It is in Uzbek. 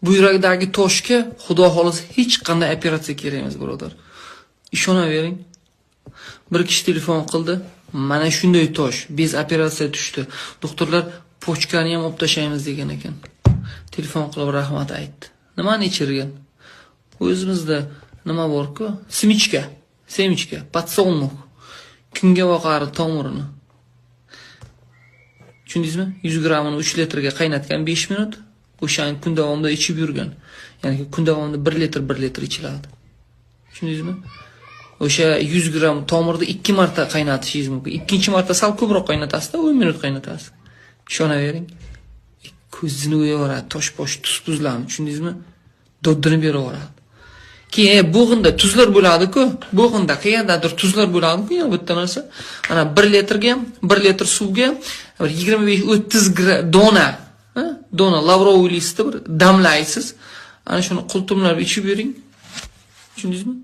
Buyrakdagi toshga xudo xolisa hech qanday operatsiya kerak emas, birodar. Ishonavering. Bir kishi telefon qildi. Mana shunday tosh, bez operatsiya tushdi. Doktorlar pochkani ham olib tashlaymiz degan ekan. Telefon qilib rahmat aytdi. Nimani ichirgan? O'zimizda nima bor-ku? Semichka, podsolnux. Kunga voqari tomirini. Tushundingizmi? 100 grammini 3 litrga qaynatgan 5 minut. O'shani kun davomida ichib yurgan. Ya'ni kun davomida 1 litr ichiladi. Tushundingizmi? O'sha 100 gramm tomirni 2 marta qaynatishingiz mumkin. Ikkinchi marta sal ko'proq qaynatasiz-da, 10 minut qaynatasiz. Ishonavering. Ko'zini o'yaveradi, tosh-posh, tuz-tuzlarni, tushundingizmi? Doddini beraveradi. Keyin bo'g'inda tuzlar bo'ladi-ku, bo'g'inda qayerdadir tuzlar bo'ladi-ku, yana bitta narsa. Ana 1 litrga ham, 1 litr suvga 25-30 dona lavroviy listi bir damlaysiz. Ana shuni qultumlab ichib yuring. Tushundingizmi?